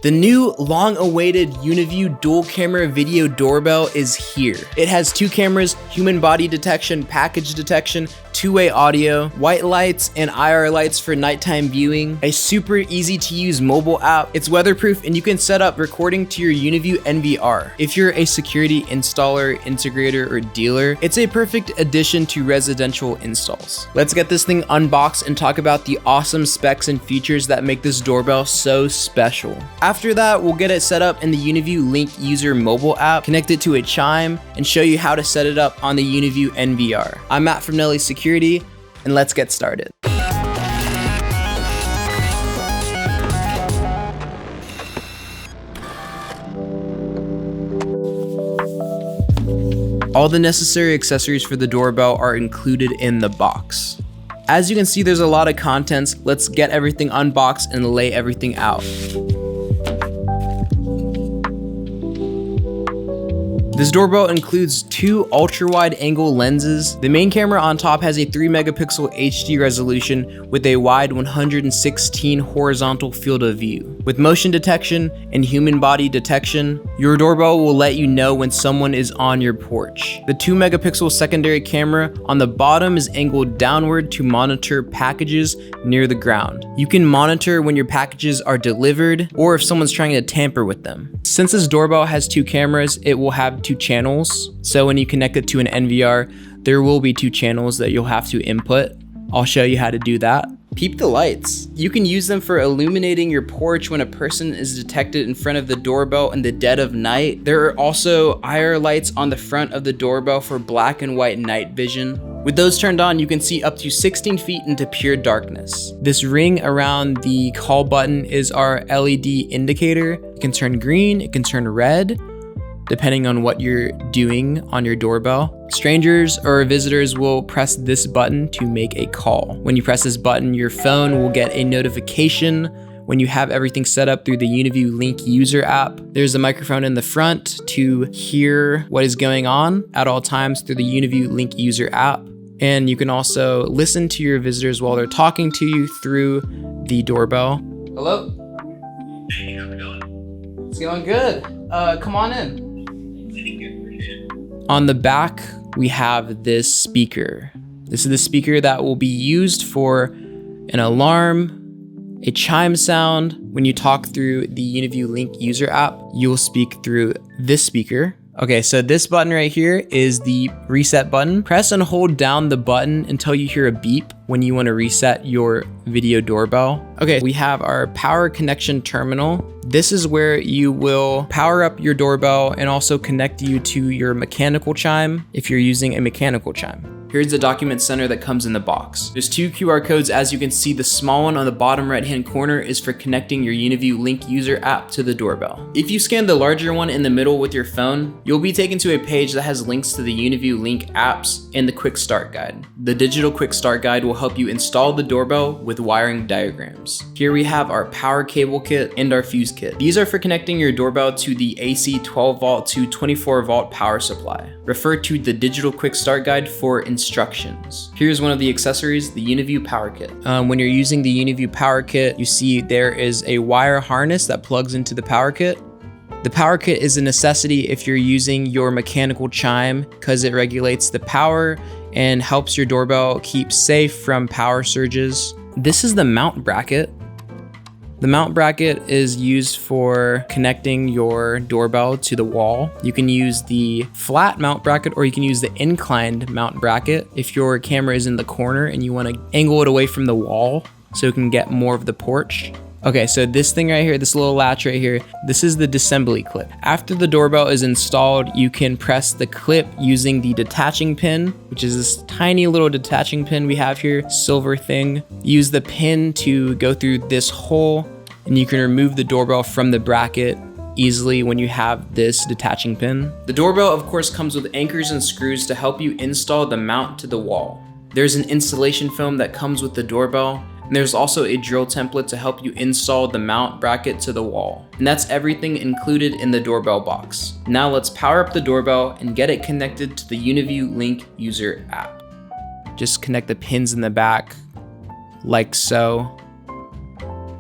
The new long-awaited Uniview dual camera video doorbell is here. It has 2 cameras, human body detection, package detection, 2-way audio, white lights and IR lights for nighttime viewing, a super easy to use mobile app. It's weatherproof and you can set up recording to your Uniview NVR. If you're a security installer, integrator, or dealer, it's a perfect addition to residential installs. Let's get this thing unboxed and talk about the awesome specs and features that make this doorbell so special. After that, we'll get it set up in the UNV-Link User mobile app, connect it to a Chime, and show you how to set it up on the Uniview NVR. I'm Matt from Nelly Security, and let's get started. All the necessary accessories for the doorbell are included in the box. As you can see, there's a lot of contents. Let's get everything unboxed and lay everything out. This doorbell includes 2 ultra-wide angle lenses. The main camera on top has a 3 megapixel HD resolution with a wide 116 horizontal field of view. With motion detection and human body detection, your doorbell will let you know when someone is on your porch. The 2 megapixel secondary camera on the bottom is angled downward to monitor packages near the ground. You can monitor when your packages are delivered or if someone's trying to tamper with them. Since this doorbell has 2 cameras, it will have 2 channels. So when you connect it to an NVR, there will be 2 channels that you'll have to input. I'll show you how to do that. Peep the lights. You can use them for illuminating your porch when a person is detected in front of the doorbell in the dead of night. There are also IR lights on the front of the doorbell for black and white night vision. With those turned on, you can see up to 16 feet into pure darkness. This ring around the call button is our LED indicator. It can turn green, it can turn red, depending on what you're doing on your doorbell. Strangers or visitors will press this button to make a call. When you press this button, your phone will get a notification when you have everything set up through the UNV-Link User App. There's a microphone in the front to hear what is going on at all times through the UNV-Link User App. And you can also listen to your visitors while they're talking to you through the doorbell. Hello? Hey, how's it going? It's going good. Come on in. On the back, we have this speaker. This is the speaker that will be used for an alarm, a chime sound. When you talk through the UNV-Link User App, you will speak through this speaker. Okay, so this button right here is the reset button. Press and hold down the button until you hear a beep when you want to reset your video doorbell. Okay, we have our power connection terminal. This is where you will power up your doorbell and also connect you to your mechanical chime if you're using a mechanical chime. Here's the document center that comes in the box. There's 2 QR codes. As you can see, the small one on the bottom right-hand corner is for connecting your UNV-Link User App to the doorbell. If you scan the larger one in the middle with your phone, you'll be taken to a page that has links to the UNV-Link apps and the Quick Start Guide. The digital Quick Start Guide will help you install the doorbell with wiring diagrams. Here we have our power cable kit and our fuse kit. These are for connecting your doorbell to the AC 12 volt to 24 volt power supply. Refer to the digital Quick Start Guide for instructions. Here's one of the accessories, the Uniview Power Kit. When you're using the Uniview Power Kit, you see there is a wire harness that plugs into the power kit. The power kit is a necessity if you're using your mechanical chime because it regulates the power and helps your doorbell keep safe from power surges. This is the mount bracket. The mount bracket is used for connecting your doorbell to the wall. You can use the flat mount bracket or you can use the inclined mount bracket if your camera is in the corner and you want to angle it away from the wall so it can get more of the porch. Okay, so this thing right here, this little latch right here, this is the disassembly clip. After the doorbell is installed, you can press the clip using the detaching pin, which is this tiny little detaching pin we have here, silver thing. Use the pin to go through this hole and you can remove the doorbell from the bracket easily when you have this detaching pin. The doorbell, of course, comes with anchors and screws to help you install the mount to the wall. There's an installation film that comes with the doorbell, and there's also a drill template to help you install the mount bracket to the wall. And that's everything included in the doorbell box. Now let's power up the doorbell and get it connected to the UNV-Link User App. Just connect the pins in the back, like so.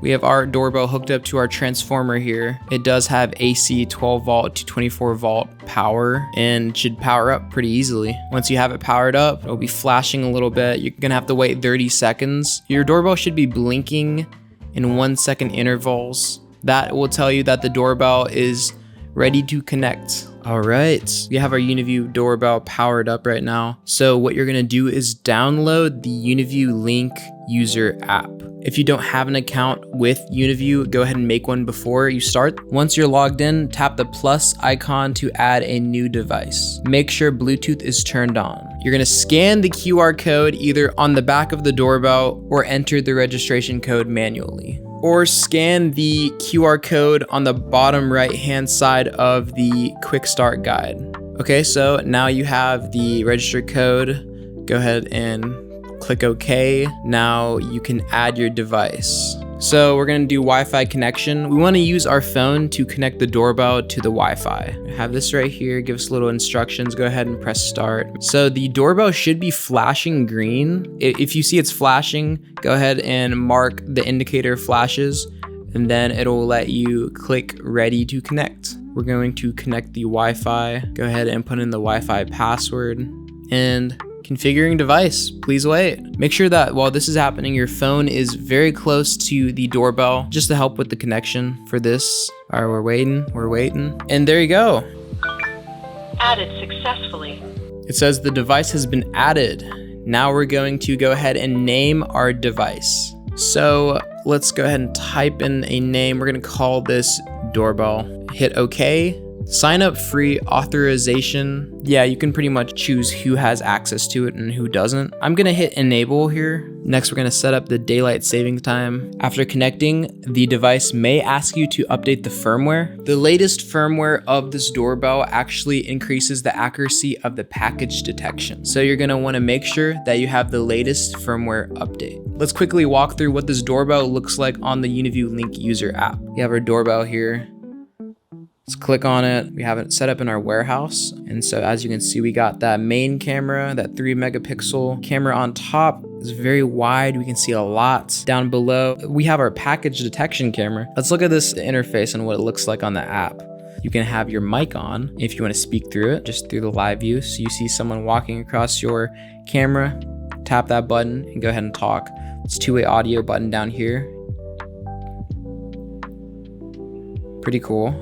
We have our doorbell hooked up to our transformer here. It does have AC 12 volt to 24 volt power and should power up pretty easily. Once you have it powered up, it'll be flashing a little bit. You're gonna have to wait 30 seconds. Your doorbell should be blinking in 1 second intervals. That will tell you that the doorbell is ready to connect. All right, we have our Uniview doorbell powered up right now. So what you're gonna do is download the UNV-Link User App. If you don't have an account with Uniview, go ahead and make one before you start. Once you're logged in, tap the plus icon to add a new device. Make sure Bluetooth is turned on. You're gonna scan the QR code either on the back of the doorbell or enter the registration code manually. Or scan the QR code on the bottom right-hand side of the quick start guide. Okay, so now you have the register code. Go ahead and click OK. Now you can add your device. So we're gonna do Wi-Fi connection. We wanna use our phone to connect the doorbell to the Wi-Fi. I have this right here, give us little instructions. Go ahead and press start. So the doorbell should be flashing green. If you see it's flashing, go ahead and mark the indicator flashes, and then it'll let you click ready to connect. We're going to connect the Wi-Fi. Go ahead and put in the Wi-Fi password and configuring device. Please wait. Make sure that while this is happening, your phone is very close to the doorbell just to help with the connection for this. All right, we're waiting. And there you go. Added successfully. It says the device has been added. Now we're going to go ahead and name our device. So let's go ahead and type in a name. We're gonna call this doorbell. Hit OK. Sign up free authorization. Yeah, you can pretty much choose who has access to it and who doesn't. I'm gonna hit enable here. Next, we're gonna set up the daylight saving time. After connecting, the device may ask you to update the firmware. The latest firmware of this doorbell actually increases the accuracy of the package detection. So you're gonna wanna make sure that you have the latest firmware update. Let's quickly walk through what this doorbell looks like on the UNV-Link User App. We have our doorbell here. Let's click on it. We have it set up in our warehouse. And so as you can see, we got that main camera, that 3 megapixel camera on top. It's very wide. We can see a lot. Down below, we have our package detection camera. Let's look at this interface and what it looks like on the app. You can have your mic on if you want to speak through it, just through the live view. So you see someone walking across your camera, tap that button and go ahead and talk. It's two-way audio button down here. Pretty cool.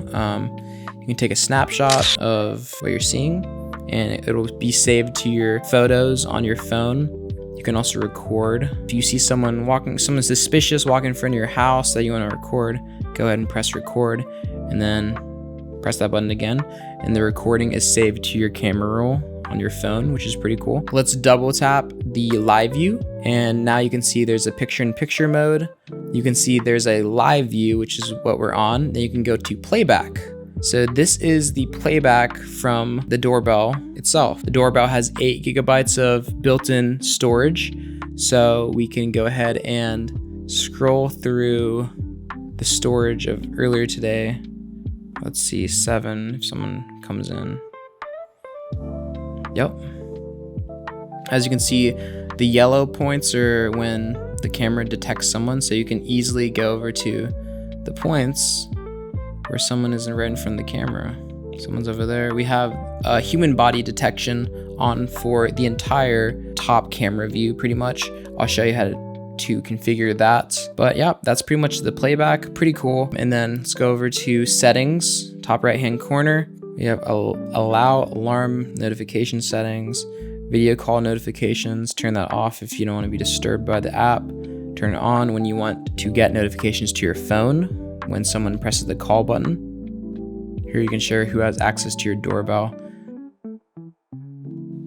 You can take a snapshot of what you're seeing and it'll be saved to your photos on your phone. You can also record. If you see someone suspicious walking in front of your house that you want to record, go ahead and press record and then press that button again. And the recording is saved to your camera roll on your phone, which is pretty cool. Let's double tap the live view. And now you can see there's a picture-in-picture mode. You can see there's a live view, which is what we're on. Then you can go to playback. So this is the playback from the doorbell itself. The doorbell has 8 gigabytes of built-in storage. So we can go ahead and scroll through the storage of earlier today. Let's see, 7, if someone comes in. Yep. As you can see, the yellow points are when the camera detects someone, so you can easily go over to the points where someone is right in front of the camera. Someone's over there. We have human body detection on for the entire top camera view, pretty much. I'll show you how to configure that. But yeah, that's pretty much the playback. Pretty cool. And then let's go over to settings, top right-hand corner. We have allow alarm notification settings, video call notifications. Turn that off if you don't want to be disturbed by the app. Turn it on when you want to get notifications to your phone when someone presses the call button. Here you can share who has access to your doorbell.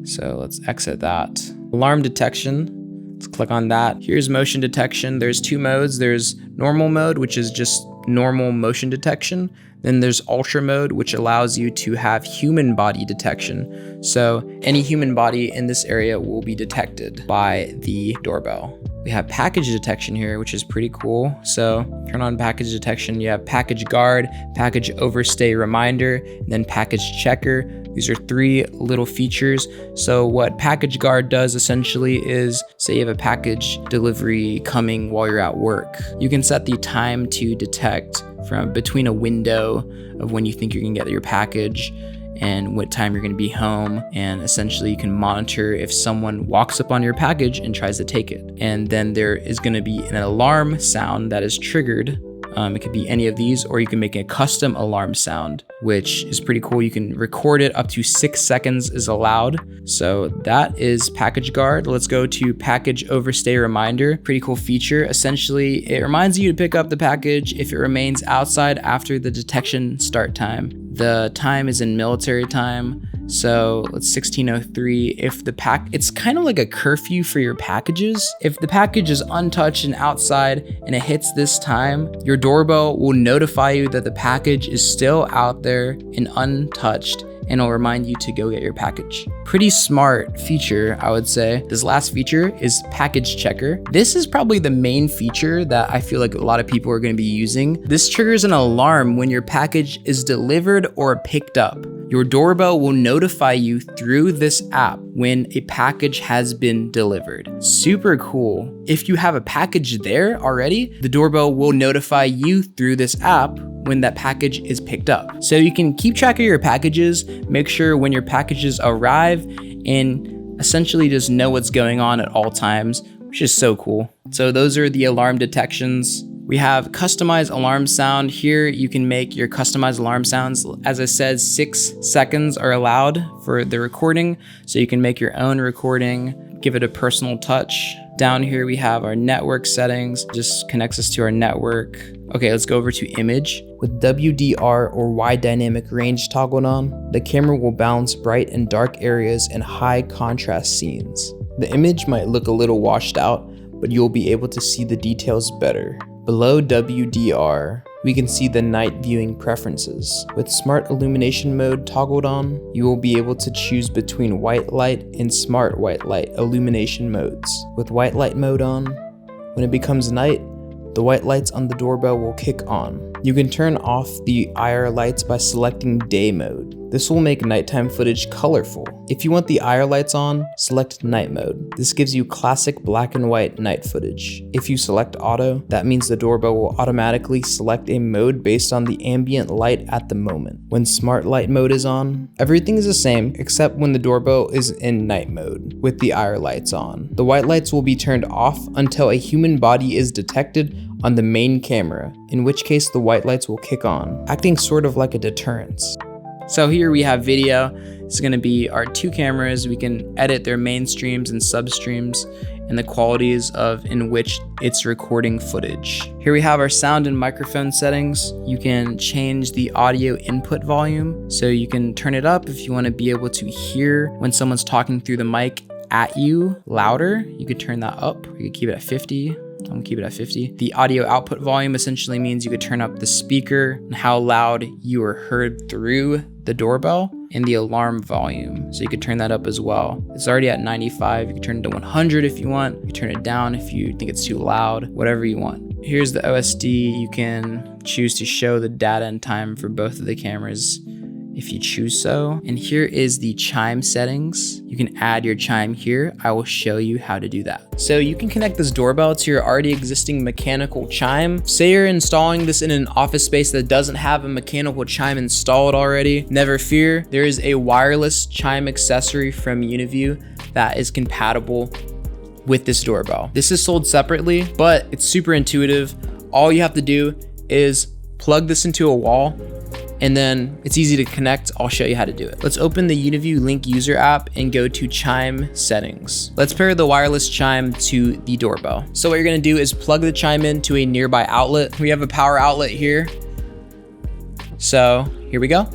So let's exit that. Alarm detection. Let's click on that. Here's motion detection. There's 2 modes. There's normal mode, which is just normal motion detection. Then there's ultra mode, which allows you to have human body detection. So any human body in this area will be detected by the doorbell. We have package detection here, which is pretty cool. So turn on package detection. You have package guard, package overstay reminder, and then package checker. These are 3 little features. So what package guard does essentially is, say you have a package delivery coming while you're at work. You can set the time to detect from between a window of when you think you're gonna get your package and what time you're going to be home, and essentially you can monitor if someone walks up on your package and tries to take it. And then there is going to be an alarm sound that is triggered. It could be any of these, or you can make a custom alarm sound, which is pretty cool. You can record it. Up to 6 seconds is allowed. So that is package guard. Let's go to package overstay reminder. Pretty cool feature. Essentially, it reminds you to pick up the package if it remains outside after the detection start time. The time is in military time. So it's 1603. If the it's kind of like a curfew for your packages. If the package is untouched and outside and it hits this time, your doorbell will notify you that the package is still out there and untouched, and it'll remind you to go get your package. Pretty smart feature, I would say. This last feature is package checker. This is probably the main feature that I feel like a lot of people are going to be using. This triggers an alarm when your package is delivered or picked up. Your doorbell will notify you through this app when a package has been delivered. Super cool. If you have a package there already, the doorbell will notify you through this app when that package is picked up. So you can keep track of your packages, make sure when your packages arrive, and essentially just know what's going on at all times, which is so cool. So those are the alarm detections. We have customized alarm sound. Here you can make your customized alarm sounds. As I said, 6 seconds are allowed for the recording, so you can make your own recording, give it a personal touch. Down here we have our network settings, just connects us to our network. Okay, let's go over to image. With WDR or wide dynamic range toggled on, the camera will balance bright and dark areas and high contrast scenes. The image might look a little washed out, but you'll be able to see the details better. Below WDR, we can see the night viewing preferences. With smart illumination mode toggled on, you will be able to choose between white light and smart white light illumination modes. With white light mode on, when it becomes night, the white lights on the doorbell will kick on. You can turn off the IR lights by selecting day mode. This will make nighttime footage colorful. If you want the IR lights on, select night mode. This gives you classic black and white night footage. If you select auto, that means the doorbell will automatically select a mode based on the ambient light at the moment. When smart light mode is on, everything is the same except when the doorbell is in night mode with the IR lights on. The white lights will be turned off until a human body is detected on the main camera, in which case the white lights will kick on, acting sort of like a deterrence. So here we have video. This is going to be our 2 cameras. We can edit their main streams and sub streams and the qualities of in which it's recording footage. Here we have our sound and microphone settings. You can change the audio input volume, so you can turn it up if you want to be able to hear when someone's talking through the mic at you louder. You could turn that up. You could keep it at 50. I'm gonna keep it at 50. The audio output volume essentially means you could turn up the speaker and how loud you are heard through the doorbell, and the alarm volume. So you could turn that up as well. It's already at 95. You can turn it to 100 if you want. You can turn it down if you think it's too loud, whatever you want. Here's the OSD. You can choose to show the data and time for both of the cameras if you choose so. And here is the chime settings. You can add your chime here. I will show you how to do that. So you can connect this doorbell to your already existing mechanical chime. Say you're installing this in an office space that doesn't have a mechanical chime installed already. Never fear, there is a wireless chime accessory from Uniview that is compatible with this doorbell. This is sold separately, but it's super intuitive. All you have to do is plug this into a wall, and then it's easy to connect. I'll show you how to do it. Let's open the UNV-Link User App and go to Chime settings. Let's pair the wireless chime to the doorbell. So what you're gonna do is plug the chime into a nearby outlet. We have a power outlet here. So here we go.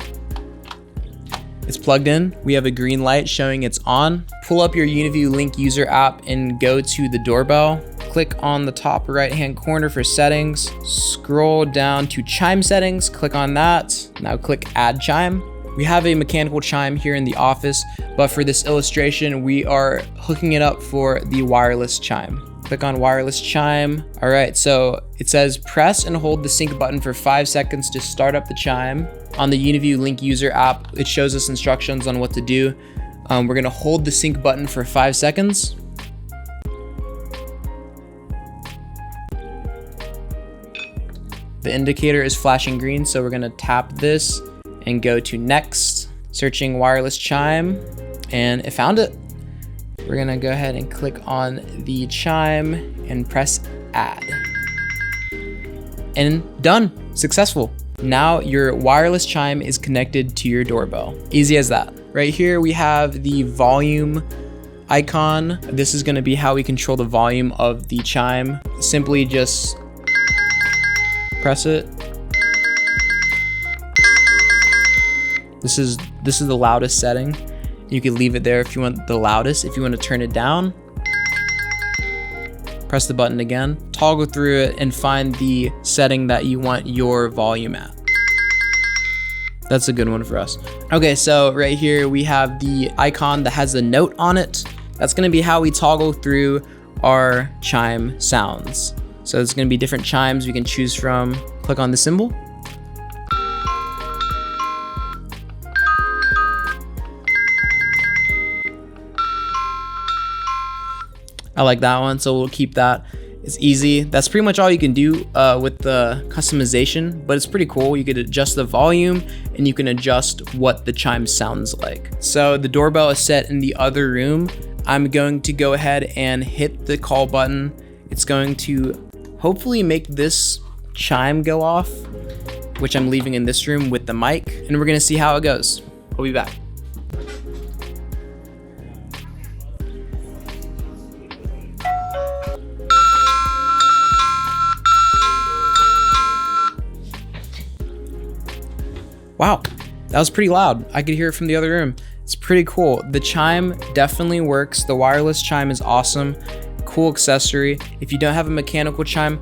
It's plugged in. We have a green light showing it's on. Pull up your UNV-Link User App and go to the doorbell. Click on the top right-hand corner for settings. Scroll down to chime settings, click on that. Now click add chime. We have a mechanical chime here in the office, but for this illustration, we are hooking it up for the wireless chime. Click on wireless chime. All right, so it says press and hold the sync button for 5 seconds to start up the chime. On the Uniview Link User App, it shows us instructions on what to do. We're gonna hold the sync button for 5 seconds. The indicator is flashing green, so we're gonna tap this and go to next, searching wireless chime, and it found it. We're gonna go ahead and click on the chime and press add. And done, successful. Now your wireless chime is connected to your doorbell. Easy as that. Right here we have the volume icon. This is gonna be how we control the volume of the chime. Simply just press it. This is the loudest setting. You can leave it there if you want the loudest. If you want to turn it down, press the button again, toggle through it and find the setting that you want your volume at. That's a good one for us. Okay, so right here we have the icon that has a note on it. That's gonna be how we toggle through our chime sounds. So it's gonna be different chimes we can choose from. Click on the symbol. I like that one, so we'll keep that. It's easy. That's pretty much all you can do with the customization, but it's pretty cool. You could adjust the volume and you can adjust what the chime sounds like. So the doorbell is set in the other room. I'm going to go ahead and hit the call button. It's going to hopefully make this chime go off, which I'm leaving in this room with the mic, and we're gonna see how it goes. I'll be back. Wow, that was pretty loud. I could hear it from the other room. It's pretty cool. The chime definitely works. The wireless chime is awesome. Cool accessory. If you don't have a mechanical chime,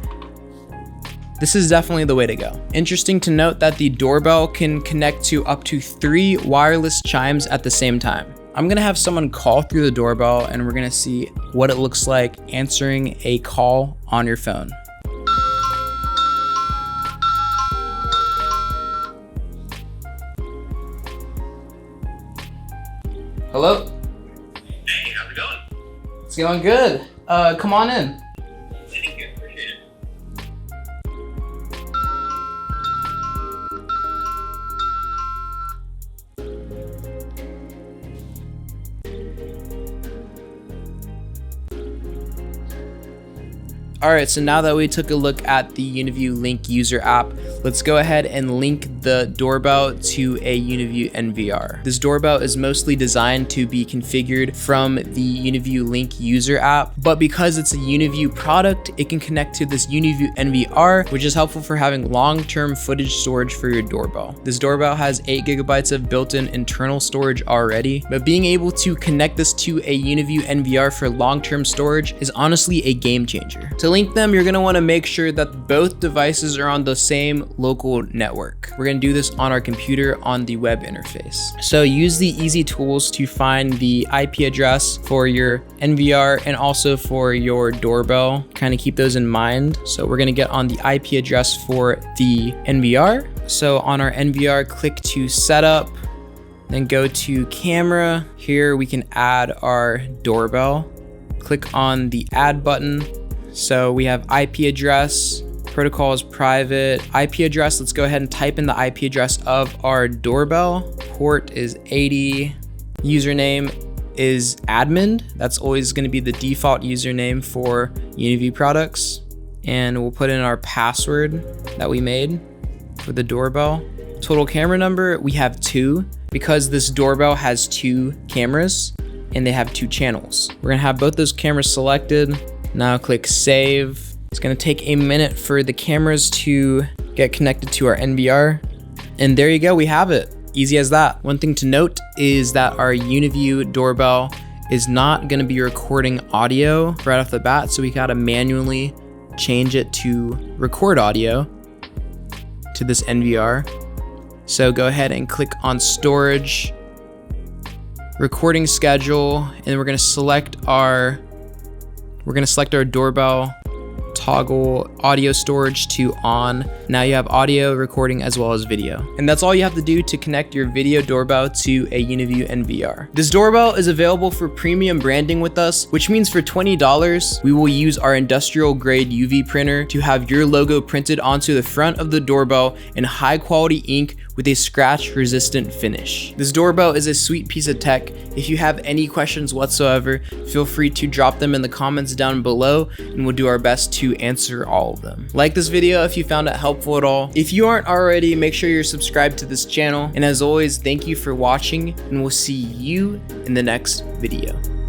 this is definitely the way to go. Interesting to note that the doorbell can connect to up to 3 wireless chimes at the same time. I'm gonna have someone call through the doorbell and we're gonna see what it looks like answering a call on your phone. Hello? Hey, how's it going? It's going good. Come on in. Thank you, appreciate it. All right, so now that we took a look at the Uniview Link User App, let's go ahead and link the doorbell to a Uniview NVR. This doorbell is mostly designed to be configured from the Uniview Link User App, but because it's a Uniview product, it can connect to this Uniview NVR, which is helpful for having long-term footage storage for your doorbell. This doorbell has 8 GB of built-in internal storage already, but being able to connect this to a Uniview NVR for long-term storage is honestly a game changer. To link them, you're gonna wanna make sure that both devices are on the same local network. We're gonna do this on our computer on the web interface. So use the easy tools to find the IP address for your NVR and also for your doorbell. Kind of keep those in mind. So we're gonna get on the IP address for the NVR. So on our NVR, click to setup, then go to camera. Here we can add our doorbell. Click on the add button. So we have IP address, protocol is private, IP address, let's go ahead and type in the IP address of our doorbell. Port is 80, username is admin. That's always gonna be the default username for Uniview products. And we'll put in our password that we made for the doorbell. Total camera number, we have 2 because this doorbell has 2 cameras and they have 2 channels. We're gonna have both those cameras selected. Now click save. It's gonna take a minute for the cameras to get connected to our NVR. And there you go, we have it. Easy as that. One thing to note is that our Uniview doorbell is not gonna be recording audio right off the bat, so we gotta manually change it to record audio to this NVR. So go ahead and click on storage, recording schedule, and we're gonna select our doorbell, toggle audio storage to on. Now you have audio recording as well as video. And that's all you have to do to connect your video doorbell to a Uniview NVR. This doorbell is available for premium branding with us, which means for $20, we will use our industrial grade UV printer to have your logo printed onto the front of the doorbell in high quality ink with a scratch resistant finish. This doorbell is a sweet piece of tech. If you have any questions whatsoever, feel free to drop them in the comments down below and we'll do our best to answer all of them. Like this video if you found it helpful at all. If you aren't already, make sure you're subscribed to this channel. And as always, thank you for watching and we'll see you in the next video.